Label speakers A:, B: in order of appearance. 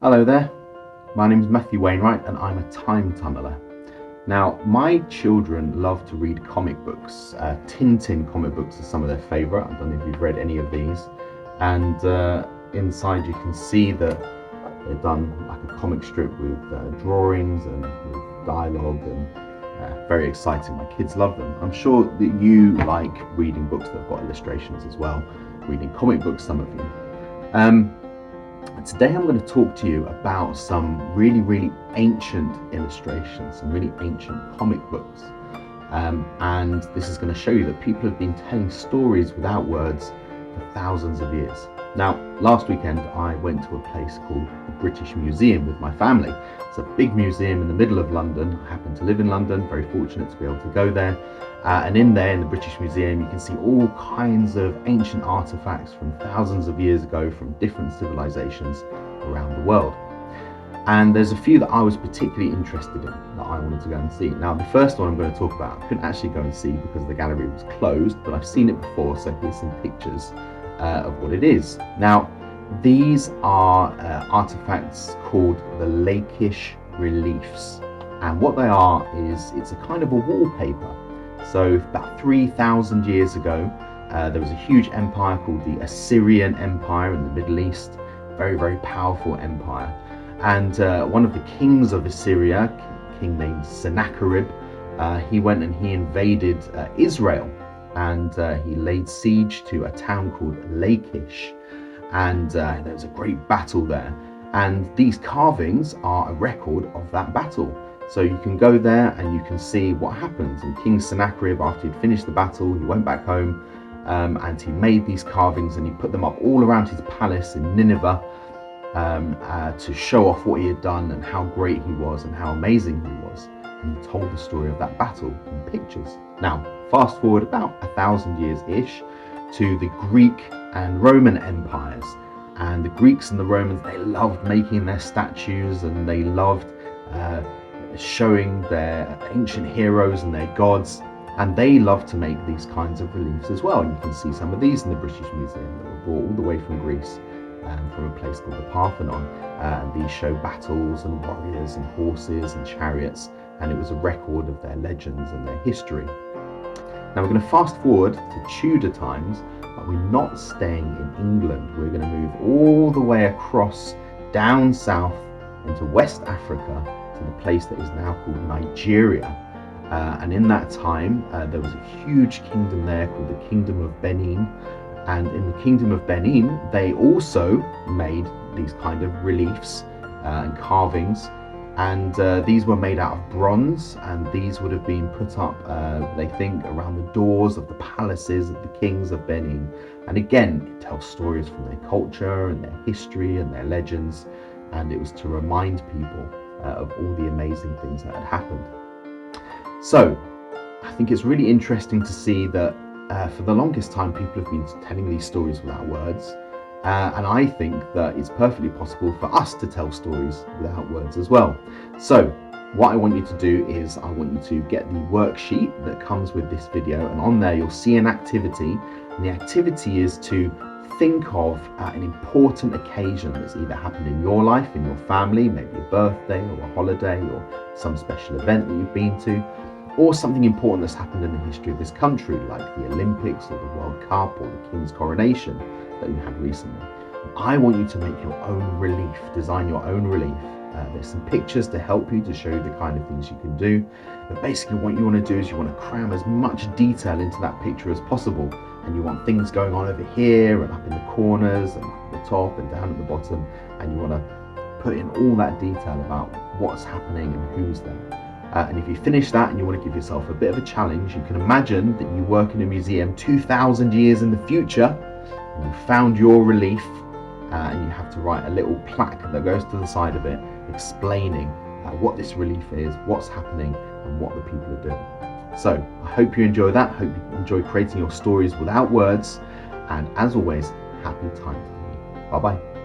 A: Hello there, my name is Matthew Wainwright and I'm a time tunneler. Now, my children love to read comic books. Tintin comic books are some of their favourite. I don't know if you've read any of these. And inside you can see that they're done like a comic strip with drawings and with dialogue and very exciting. My kids love them. I'm sure that you like reading books that have got illustrations as well, reading comic books, some of you. Today I'm going to talk to you about some really ancient illustrations, some really ancient comic books. And this is going to show you that people have been telling stories without words for thousands of years. Now, last weekend I went to a place called the British Museum with my family. It's a big museum in the middle of London. I happen to live in London, very fortunate to be able to go there. And in there, in the British Museum, you can see all kinds of ancient artifacts from thousands of years ago from different civilizations around the world. And there's a few that I was particularly interested in that I wanted to go and see. Now, the first one I'm going to talk about, I couldn't actually go and see because the gallery was closed, but I've seen it before, so here's some pictures of what it is. Now, these are artifacts called the Lakish reliefs. And what they are is it's a kind of a wallpaper. So about 3,000 years ago, there was a huge empire called the Assyrian Empire in the Middle East, very powerful empire. And one of the kings of Assyria, a king named Sennacherib, he went and he invaded Israel, and he laid siege to a town called Lakish. And there was a great battle there. And these carvings are a record of that battle. So you can go there and you can see what happens. And King Sennacherib, after he'd finished the battle, he went back home and he made these carvings and he put them up all around his palace in Nineveh to show off what he had done and how great he was and how amazing he was. And he told the story of that battle in pictures. Now, fast forward about 1,000 years-ish to the Greek and Roman empires. And the Greeks and the Romans, they loved making their statues and they loved showing their ancient heroes and their gods, and they love to make these kinds of reliefs as well. And you can see some of these in the British Museum that were brought all the way from Greece, from a place called the Parthenon. And these show battles and warriors and horses and chariots, and it was a record of their legends and their history. Now we're going to fast forward to Tudor times, but we're not staying in England. We're going to move all the way across down south into West Africa to the place that is now called Nigeria. And in that time, there was a huge kingdom there called the Kingdom of Benin. And in the Kingdom of Benin, they also made these kind of reliefs and carvings. And these were made out of bronze, and these would have been put up, they think, around the doors of the palaces of the kings of Benin. And again, it tells stories from their culture and their history and their legends. And it was to remind people of all the amazing things that had happened. So I think it's really interesting to see that for the longest time people have been telling these stories without words, and I think that it's perfectly possible for us to tell stories without words as well. So what I want you to do is I want you to get the worksheet that comes with this video, and on there you'll see an activity, and the activity is to think of an important occasion that's either happened in your life, in your family, maybe a birthday or a holiday or some special event that you've been to, or something important that's happened in the history of this country, like the Olympics or the World Cup or the King's coronation that we had recently. I want you to make your own relief, design your own relief. There's some pictures to help you, to show you the kind of things you can do. But basically what you want to do is you want to cram as much detail into that picture as possible. And you want things going on over here and up in the corners and up at the top and down at the bottom. And you want to put in all that detail about what's happening and who's there. And if you finish that and you want to give yourself a bit of a challenge, you can imagine that you work in a museum 2,000 years in the future and you found your relief, and you have to write a little plaque that goes to the side of it explaining what this relief is, what's happening and what the people are doing. So I hope you enjoy that. Hope you enjoy creating your stories without words, and as always, happy time. Bye bye.